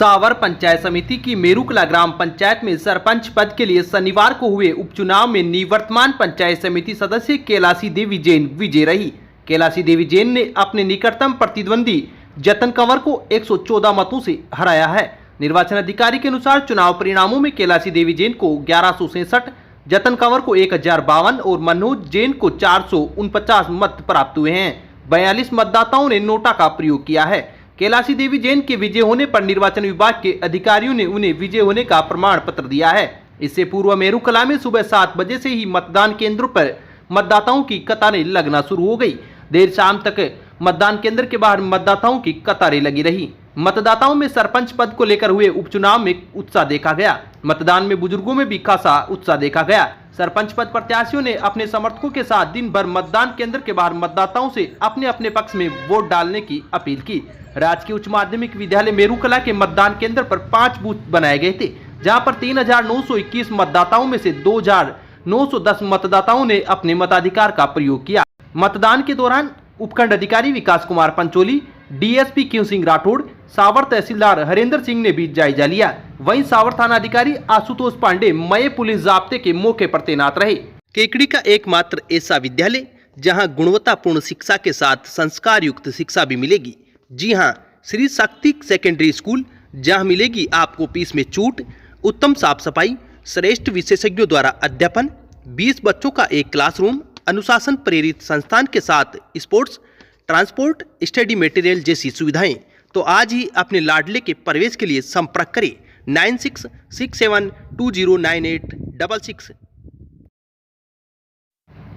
सावर पंचायत समिति की मेरुकला ग्राम पंचायत में सरपंच पद के लिए शनिवार को हुए उपचुनाव में निवर्तमान पंचायत समिति सदस्य कैलाशी देवी जैन विजयी रही। कैलाशी देवी जैन ने अपने निकटतम प्रतिद्वंदी जतन कंवर को 114 मतों से हराया है। निर्वाचन अधिकारी के अनुसार चुनाव परिणामों में कैलाशी देवी जैन को 1167, जतन कंवर को 1052 और मनोज जैन को 449 मत प्राप्त हुए हैं। 42 मतदाताओं ने नोटा का प्रयोग किया है। कैलाशी देवी जैन के विजय होने पर निर्वाचन विभाग के अधिकारियों ने उन्हें विजय होने का प्रमाण पत्र दिया है। इससे पूर्व मेरुकला में सुबह 7 बजे से ही मतदान केंद्रों पर मतदाताओं की कतारें लगना शुरू हो गई। देर शाम तक मतदान केंद्र के बाहर मतदाताओं की कतारें लगी रही। मतदाताओं में सरपंच पद को लेकर हुए उपचुनाव में उत्साह देखा गया। मतदान में बुजुर्गों में भी खासा उत्साह देखा गया। सरपंच पद प्रत्याशियों ने अपने समर्थकों के साथ दिन भर मतदान केंद्र के बाहर मतदाताओं से अपने अपने पक्ष में वोट डालने की अपील की। राजकीय उच्च माध्यमिक विद्यालय मेरुकला के मतदान केंद्र पर 5 बूथ बनाए गए थे, जहां पर 3921 मतदाताओं में से 2910 मतदाताओं ने अपने मताधिकार का प्रयोग किया। मतदान के दौरान उपखंड अधिकारी विकास कुमार पंचोली, डीएसपी क्यू सिंह राठौड़, सावर तहसीलदार हरेंद्र सिंह ने भी जायजा लिया। वहीं सावर थाना अधिकारी आशुतोष पांडे मय पुलिस जाब्ते के मौके पर तैनात रहे। केकड़ी का एकमात्र ऐसा विद्यालय जहां गुणवत्तापूर्ण शिक्षा के साथ संस्कार युक्त शिक्षा भी मिलेगी। जी हां, श्री शक्ति सेकेंडरी स्कूल, जहां मिलेगी आपको फीस में छूट, उत्तम साफ सफाई, श्रेष्ठ विशेषज्ञों द्वारा अध्यापन, 20 बच्चों का एक क्लासरूम, अनुशासन प्रेरित संस्थान के साथ स्पोर्ट्स, ट्रांसपोर्ट, स्टडी मटेरियल जैसी सुविधाएं। तो आज ही अपने लाडले के प्रवेश के लिए संपर्क करें 9667209866।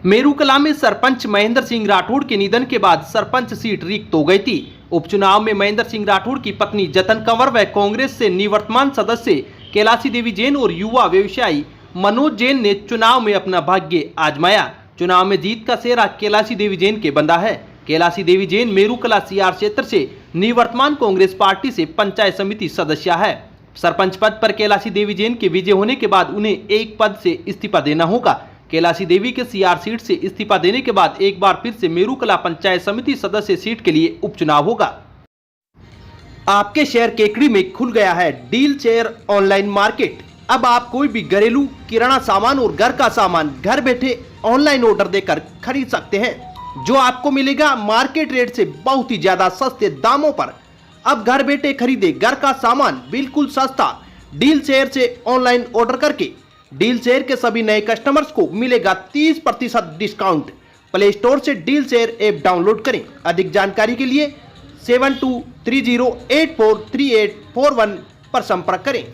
मेरुकला में सरपंच महेंद्र सिंह राठौड़ के निधन के बाद सरपंच सीट रिक्त हो गई थी। उपचुनाव में महेंद्र सिंह राठौड़ की पत्नी जतन कंवर व कांग्रेस से निवर्तमान सदस्य कैलाशी देवी जैन और युवा व्यवसायी मनोज जैन ने चुनाव में अपना भाग्य आजमाया। चुनाव में जीत का सेहरा कैलाशी देवी जैन के बंधा है। कैलाशी देवी जैन मेरुकला सीआर क्षेत्र से निवर्तमान कांग्रेस पार्टी से पंचायत समिति सदस्य है। सरपंच पद पर कैलाशी देवी जैन के विजय होने के बाद उन्हें एक पद से इस्तीफा देना होगा। कैलाशी देवी के सीआर सीट से इस्तीफा देने के बाद एक बार फिर से मेरुकला पंचायत समिति सदस्य सीट के लिए उपचुनाव होगा। आपके शहर केकड़ी में खुल गया है डील शेयर ऑनलाइन मार्केट। अब आप कोई भी घरेलू किराना सामान और घर का सामान घर बैठे ऑनलाइन ऑर्डर देकर खरीद सकते हैं, जो आपको मिलेगा मार्केट रेट से बहुत ही ज्यादा सस्ते दामों पर। अब घर बैठे खरीदे घर का सामान बिल्कुल सस्ता डील शेयर से ऑनलाइन ऑर्डर करके। डील शेयर के सभी नए कस्टमर्स को मिलेगा 30% डिस्काउंट। प्ले स्टोर से डील शेयर ऐप डाउनलोड करें। अधिक जानकारी के लिए 7230843841 पर संपर्क करें।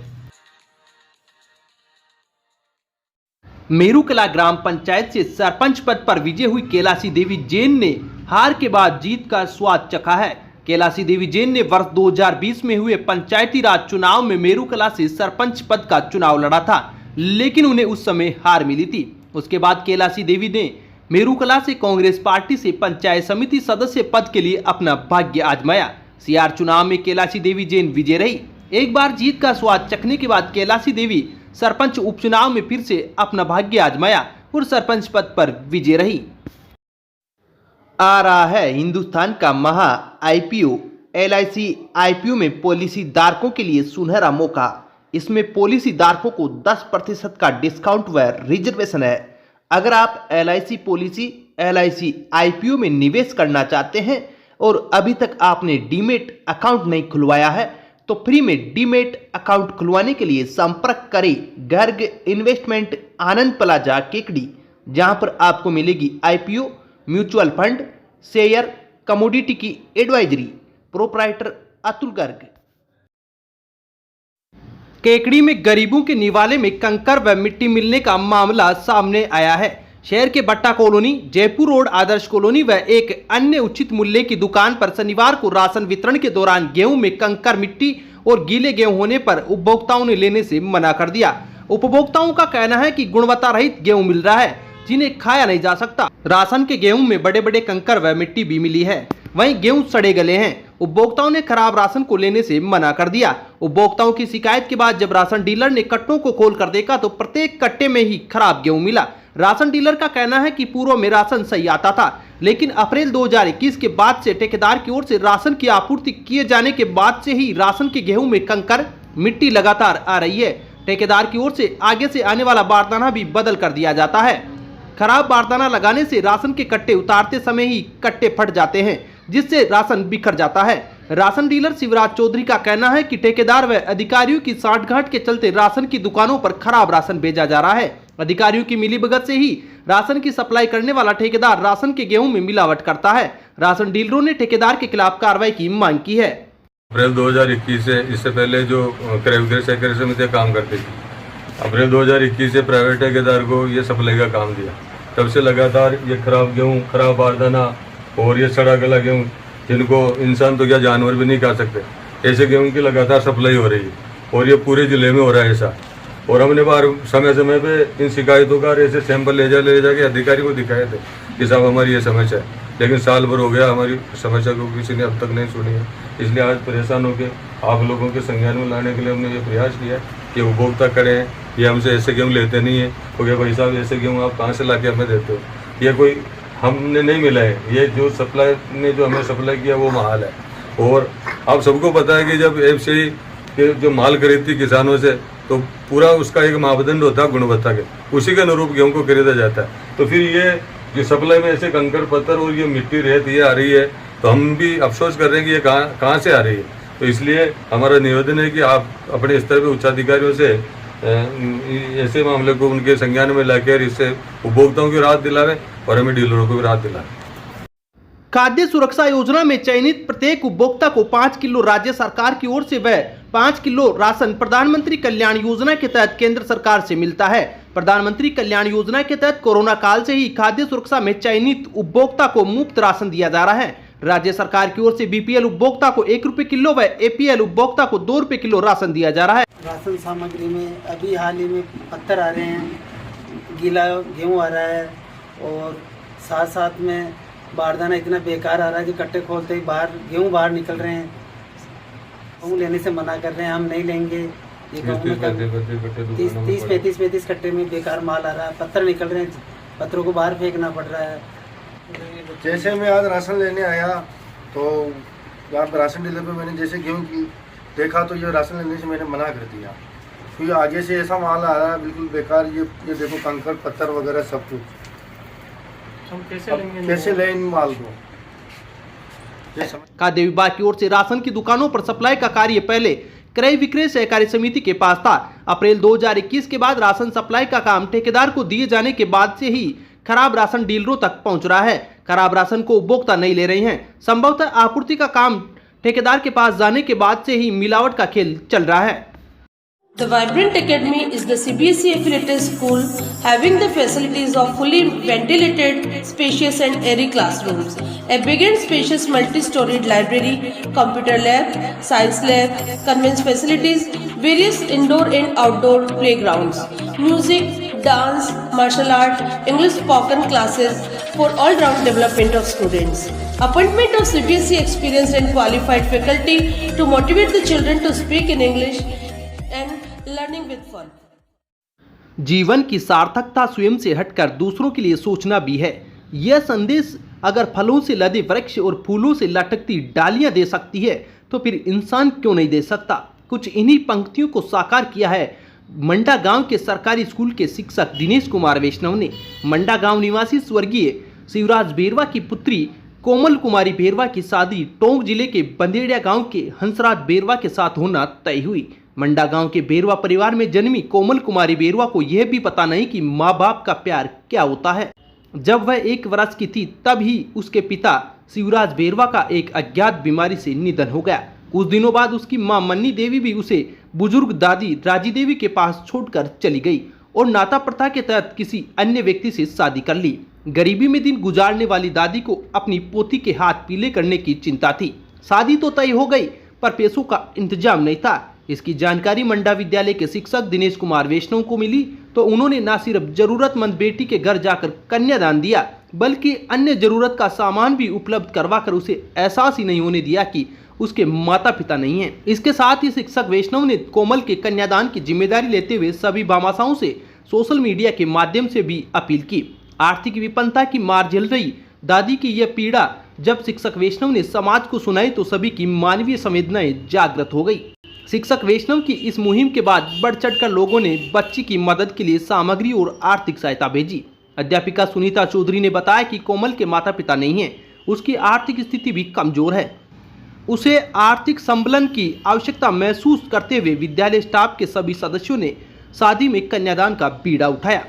मेरुकला ग्राम पंचायत से सरपंच पद पर विजय हुई कैलाशी देवी जैन ने हार के बाद जीत का स्वाद चखा है। कैलाशी देवी जैन ने वर्ष 2020 में हुए पंचायती राज चुनाव में मेरुकला से सरपंच पद का चुनाव लड़ा था, लेकिन उन्हें उस समय हार मिली थी। उसके बाद कैलाशी देवी ने मेरुकला से कांग्रेस पार्टी से पंचायत समिति सदस्य पद के लिए अपना भाग्य आजमाया। सीआर चुनाव में कैलाशी देवी जैन विजय रही। एक बार जीत का स्वाद चखने के बाद कैलाशी देवी सरपंच उपचुनाव में फिर से अपना भाग्य आजमाया और सरपंच पद पर विजय रही। आ रहा है हिंदुस्तान का महा आईपीओ। एलआईसी आईपीओ में पॉलिसी धारकों के लिए सुनहरा मौका। इसमें पॉलिसी धारकों को 10% का डिस्काउंट व रिजर्वेशन है। अगर आप एलआईसी पॉलिसी एलआईसी आईपीओ में निवेश करना चाहते हैं और अभी तक आपने डीमेट अकाउंट नहीं खुलवाया है, तो फ्री में डीमेट अकाउंट खुलवाने के लिए संपर्क करें गर्ग इन्वेस्टमेंट आनंद प्लाजा केकड़ी, जहां पर आपको मिलेगी IPO, mutual fund, share, commodity की एडवाइजरी। प्रोप्राइटर अतुल गर्ग। केकड़ी में गरीबों के निवाले में कंकर व मिट्टी मिलने का मामला सामने आया है। शहर के भट्टा कॉलोनी, जयपुर रोड, आदर्श कॉलोनी व एक अन्य उचित मूल्य की दुकान पर शनिवार को राशन वितरण के दौरान गेहूं में कंकर मिट्टी और गीले गेहूं होने पर उपभोक्ताओं ने लेने से मना कर दिया। उपभोक्ताओं का कहना है कि गुणवत्ता रहित गेहूं मिल रहा है, जिन्हें खाया नहीं जा सकता। राशन के गेहूं में बड़े बड़े कंकर व मिट्टी भी मिली है। वहीं गेहूं सड़े गले हैं। उपभोक्ताओं ने खराब राशन को लेने से मना कर दिया। उपभोक्ताओं की शिकायत के बाद जब राशन डीलर ने कट्टों को खोल कर देखा तो प्रत्येक कट्टे में ही खराब गेहूं मिला। राशन डीलर का कहना है कि पूर्व में राशन सही आता था, लेकिन अप्रैल 2021 के बाद से ठेकेदार की ओर से राशन की आपूर्ति किए जाने के बाद से ही राशन के गेहूं में कंकर मिट्टी लगातार आ रही है। ठेकेदार की ओर से आगे से आने वाला बारदाना भी बदल कर दिया जाता है। खराब बारदाना लगाने से राशन के कट्टे उतारते समय ही कट्टे फट जाते हैं, जिससे राशन बिखर जाता है। राशन डीलर शिवराज चौधरी का कहना है कि ठेकेदार व अधिकारियों की साठगांठ के चलते राशन की दुकानों पर खराब राशन भेजा जा रहा है। अधिकारियों की मिलीभगत से ही राशन की सप्लाई करने वाला ठेकेदार राशन के गेहूं में मिलावट करता है। राशन डीलरों ने ठेकेदार के खिलाफ कार्रवाई की मांग की है। अप्रैल 2021 से, इससे पहले जो क्रय विक्रय सहकारी समितियां काम करती थी, अप्रैल 2021 से प्राइवेट ठेकेदार को ये सप्लाई का काम दिया। तब से लगातार ये खराब गेहूँ, खराब बारदाना और ये सड़ा गला गेहूँ, जिनको इंसान तो क्या जानवर भी नहीं खा सकते, ऐसे गेहूँ की लगातार सप्लाई हो रही है और ये पूरे जिले में हो रहा है ऐसा। और हमने बार समय समय पे इन शिकायतों का ऐसे सैंपल ले जाके अधिकारी को दिखाए थे कि साहब हमारी ये समस्या है, लेकिन साल भर हो गया हमारी समस्या को किसी ने अब तक नहीं सुनी है। इसलिए आज परेशान होकर आप लोगों के संज्ञान में लाने के लिए हमने ये प्रयास किया कि उपभोक्ता करें, ये हमसे ऐसे गेहूँ लेते नहीं है, क्योंकि भाई साहब ऐसे गेहूँ आप कहाँ से ला के हमें देते हो, ये कोई हमने नहीं मिला है। ये जो सप्लाई ने जो हमें सप्लाई किया वो महाल है। और आप सबको पता है कि जब एफसीआई के जो माल खरीदती किसानों से, तो पूरा उसका एक मापदंड होता है गुणवत्ता के, उसी के अनुरूप गेहूँ को खरीदा जाता है। तो फिर ये जो सप्लाई में ऐसे कंकड़ पत्थर और ये मिट्टी रेत ये आ रही है, तो हम भी अफसोस कर रहे हैं कि ये कहाँ से आ रही है। तो इसलिए हमारा निवेदन है कि आप अपने स्तर पर उच्चाधिकारियों से ऐसे मामले को उनके संज्ञान में लाकर इससे उपभोक्ताओं की राहत दिलावें और हमें डीलरों को भी राहत दिलाएं। खाद्य सुरक्षा योजना में चयनित प्रत्येक उपभोक्ता को 5 किलो राज्य सरकार की ओर से व 5 किलो राशन प्रधानमंत्री कल्याण योजना के तहत केंद्र सरकार से मिलता है। प्रधानमंत्री कल्याण योजना के तहत कोरोना काल से ही खाद्य सुरक्षा में चयनित उपभोक्ता को मुफ्त राशन दिया जा रहा है। राज्य सरकार की ओर से बीपीएल उपभोक्ता को 1 रुपए किलो व एपीएल उपभोक्ता को 2 रुपए किलो राशन दिया जा रहा है। राशन सामग्री में अभी हाल ही में पत्थर आ रहे हैं, गीला गेहूँ आ रहा है और साथ साथ में बारदाना इतना बेकार आ रहा है कि कट्टे खोलते ही गेहूँ बाहर निकल रहे हैं। गेहूँ लेने से मना कर रहे हैं, हम नहीं लेंगे। ये 30-35 कट्टे में बेकार माल आ रहा है, पत्थर निकल रहे हैं, पत्थरों को बाहर फेंकना पड़ रहा है। जैसे मैं आज राशन लेने आया तो यहाँ पर राशन डीलर पे मैंने जैसे गेहूँ की देखा तो ये राशन लेने से मैंने मना कर दिया, क्योंकि आगे से ऐसा माल आ रहा है बिल्कुल बेकार। ये देखो कंकड़ पत्थर वगैरह सब कुछ, हम कैसे लें इन माल को। खाद्य विभाग की ओर से राशन की दुकानों पर सप्लाई का कार्य पहले क्रय विक्रय सहकारी समिति के पास था। अप्रैल 2021 के बाद राशन सप्लाई का काम ठेकेदार को दिए जाने के बाद से ही खराब राशन डीलरों तक पहुंच रहा है। खराब राशन को उपभोक्ता नहीं ले रहे हैं। संभवतः आपूर्ति का काम ठेकेदार के पास जाने के बाद से ही मिलावट का खेल चल रहा है। The Vibrant Academy is the CBSE affiliated school having the facilities of fully ventilated, spacious and airy classrooms, a big and spacious multi-storied library, computer lab, science lab, convent facilities, various indoor and outdoor playgrounds, music, dance, martial art, English spoken classes for all-round development of students. Appointment of CBSE experienced and qualified faculty to motivate the children to speak in English and learning with fun. जीवन की सार्थकता स्वयं से हटकर दूसरों के लिए सोचना भी है। यह संदेश अगर फलों से लदे वृक्ष और फूलों से लटकती डालियां दे सकती है तो फिर इंसान क्यों नहीं दे सकता। कुछ इन्हीं पंक्तियों को साकार किया है मंडा गांव के सरकारी स्कूल के शिक्षक दिनेश कुमार वैष्णव ने। मंडा गांव निवासी स्वर्गीय शिवराज बेरवा की पुत्री कोमल कुमारी बेरवा की शादी टोंक जिले के बंदेड़िया गांव के हंसराज बेरवा के साथ होना तय हुई। मंडा गांव के बेरवा परिवार में जन्मी कोमल कुमारी बेरवा को यह भी पता नहीं कि माँ बाप का प्यार क्या होता है। जब वह 1 वर्ष की थी तब ही उसके पिता शिवराज बेरवा का एक अज्ञात बीमारी से निधन हो गया। कुछ दिनों बाद उसकी मां मन्नी देवी भी उसे बुजुर्ग दादी राजी देवी के पास छोड़कर चली गई और नाता प्रथा के तहत किसी अन्य व्यक्ति से शादी कर ली। गरीबी में दिन गुजारने वाली दादी को अपनी पोती के हाथ पीले करने की चिंता थी। शादी तो तय हो गई पर पैसों का इंतजाम नहीं था। इसकी जानकारी मंडा विद्यालय के शिक्षक दिनेश कुमार वैष्णव को मिली तो उन्होंने न सिर्फ जरूरतमंद बेटी के घर जाकर कन्यादान दिया बल्कि अन्य जरूरत का सामान भी उपलब्ध करवाकर उसे एहसास ही नहीं होने दिया कि उसके माता पिता नहीं हैं। इसके साथ ही शिक्षक वैष्णव ने कोमल के कन्यादान की जिम्मेदारी लेते हुए सभी भामाशाओं से सोशल मीडिया के माध्यम से भी अपील की। आर्थिक विपन्नता की मार झेल रही दादी की यह पीड़ा जब शिक्षक वैष्णव ने समाज को सुनाई तो सभी की मानवीय संवेदनाएं जागृत हो गई। शिक्षक वैष्णव की इस मुहिम के बाद बढ़ चढ़कर लोगों ने बच्ची की मदद के लिए सामग्री और आर्थिक सहायता भेजी। अध्यापिका सुनीता चौधरी ने बताया कि कोमल के माता पिता नहीं हैं, उसकी आर्थिक स्थिति भी कमजोर है। उसे आर्थिक संबलन की आवश्यकता महसूस करते हुए विद्यालय स्टाफ के सभी सदस्यों ने शादी में कन्यादान का बीड़ा उठाया।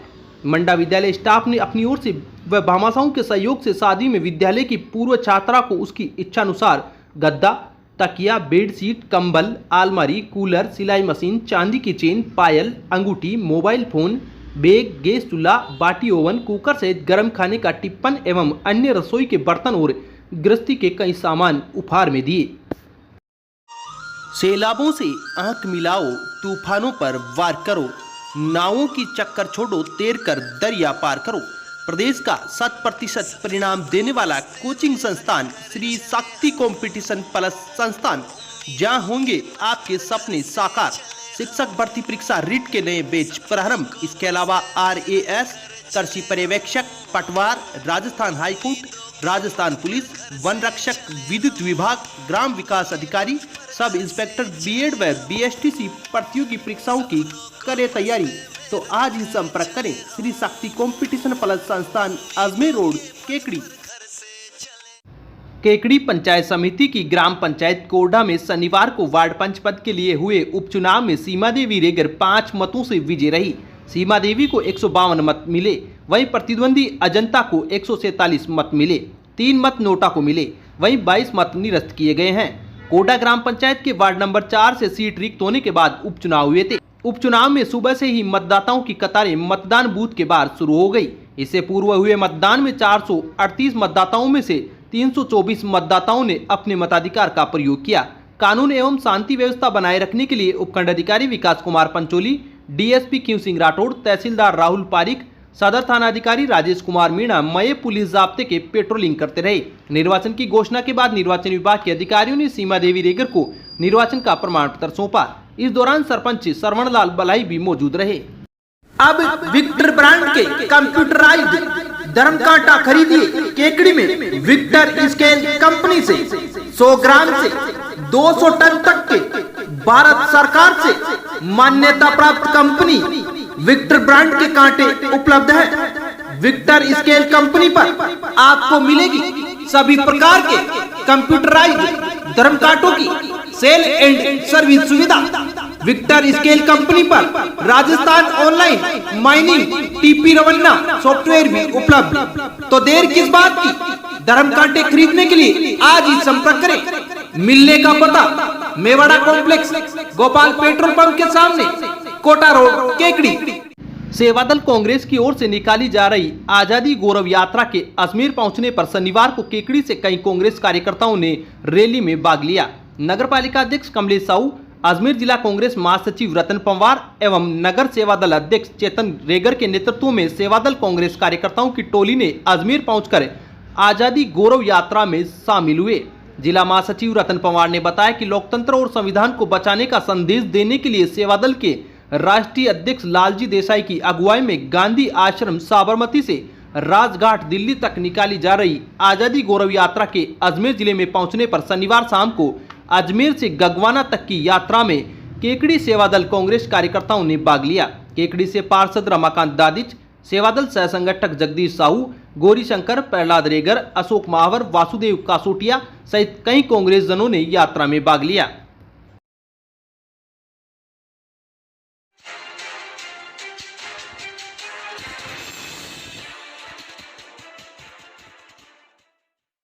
मंडा विद्यालय स्टाफ ने अपनी ओर से व भामाशाहों के सहयोग से शादी में विद्यालय की पूर्व छात्रा को उसकी इच्छानुसार गद्दा, तकिया, बेडशीट, कंबल, आलमारी, कूलर, सिलाई मशीन, चांदी की चेन, पायल, अंगूठी, मोबाइल फोन, बैग, गैस चूल्हा, बाटी ओवन, कुकर सहित गर्म खाने का टिप्पण एवं अन्य रसोई के बर्तन और गृहस्थी के कई सामान उपहार में दिए। सैलाबों से आंख मिलाओ, तूफानों पर वार करो, नावों की चक्कर छोड़ो, तैर कर दरिया पार करो। प्रदेश का 100% परिणाम देने वाला कोचिंग संस्थान श्री शक्ति कंपटीशन प्लस संस्थान, जहां होंगे आपके सपने साकार। शिक्षक भर्ती परीक्षा रीट के नए बैच प्रारंभ। इसके अलावा RAS, कृषि पर्यवेक्षक, पटवार, Rajasthan high court, Rajasthan police, one रक्षक, विद्युत विभाग, ग्राम विकास अधिकारी, सब इंस्पेक्टर, BEd व BSTC प्रतियोगी परीक्षाओं की करें तैयारी। तो आज ही संपर्क करें श्री शक्ति कंपटीशन प्लस संस्थान, अजमेर रोड, केकड़ी। केकड़ी पंचायत समिति की ग्राम पंचायत कोरडा में शनिवार को वार्ड पंच पद के लिए हुए उपचुनाव में सीमा देवी रेगर 5 मतों से विजयी रही। सीमा देवी को 152 मत मिले, वहीं प्रतिद्वंदी अजंता को 147 मत मिले, 3 मत नोटा को मिले, वहीं 22 मत निरस्त किए गए हैं। कोरडा ग्राम पंचायत के वार्ड नंबर 4 से सीट रिक्त होने के बाद उपचुनाव हुए थे। उपचुनाव में सुबह से ही मतदाताओं की कतारें मतदान बूथ के बाहर शुरू हो गई। इससे पूर्व हुए मतदान में 438 मतदाताओं में से 324 मतदाताओं ने अपने मताधिकार का प्रयोग किया। कानून एवं शांति व्यवस्था बनाए रखने के लिए उपखंड अधिकारी विकास कुमार पंचोली, DSP क्यू सिंह राठौड़, तहसीलदार राहुल पारिक, सदर थाना अधिकारी राजेश कुमार मीणा मय पुलिस जाब्ते के पेट्रोलिंग करते रहे। निर्वाचन की घोषणा के बाद निर्वाचन विभाग के अधिकारियों ने सीमा देवी रेगर को निर्वाचन का प्रमाण पत्र सौंपा। इस दौरान सरपंच श्रवण लाल बलाई भी मौजूद रहे। अब विक्टर ब्रांड के कंप्यूटराइज्ड धर्म कांटा खरीदिए केकड़ी में विक्टर स्केल कंपनी से। 100 ग्राम से 200 टन तक के भारत सरकार से मान्यता प्राप्त कंपनी विक्टर ब्रांड के कांटे उपलब्ध है। विक्टर स्केल कंपनी पर आपको मिलेगी सभी प्रकार के कंप्यूटराइज्ड धर्म कांटों की सेल एंड सर्विस सुविधा। विक्टर स्केल कंपनी पर Rajasthan online mining TP Revanna software भी उपलब्ध। तो देर किस बात की, धर्म कांटे खरीदने के लिए आज ही संपर्क करें। मिलने का पता Mewada complex, Gopal petrol pump के सामने, कोटा रोड, केकड़ी। सेवादल कांग्रेस की ओर से निकाली जा रही आजादी गौरव यात्रा के अजमेर पहुंचने पर शनिवार को केकड़ी से कई कांग्रेस कार्यकर्ताओं ने रैली में भाग लिया। नगर पालिका अध्यक्ष कमलेश साहू, अजमेर जिला कांग्रेस महासचिव रतन पंवार एवं नगर सेवादल अध्यक्ष चेतन रेगर के नेतृत्व में सेवादल कांग्रेस कार्यकर्ताओं की टोली ने अजमेर पहुंचकर आजादी गौरव यात्रा में शामिल हुए। जिला महासचिव रतन पंवार ने बताया कि लोकतंत्र और संविधान को बचाने का संदेश देने के लिए सेवादल के राष्ट्रीय अध्यक्ष लालजी देसाई की अगुवाई में गांधी आश्रम साबरमती से राजघाट दिल्ली तक निकाली जा रही आजादी गौरव यात्रा के अजमेर जिले में पहुंचने पर शनिवार शाम को अजमेर से गगवाना तक की यात्रा में केकड़ी सेवादल कांग्रेस कार्यकर्ताओं ने भाग लिया। केकड़ी से पार्षद रमाकांत दादिच, सेवादल सह संगठक जगदीश साहू, गौरी शंकर, प्रहलाद रेगर, अशोक महावर, वासुदेव कासोटिया सहित कई कांग्रेस जनों ने यात्रा में भाग लिया।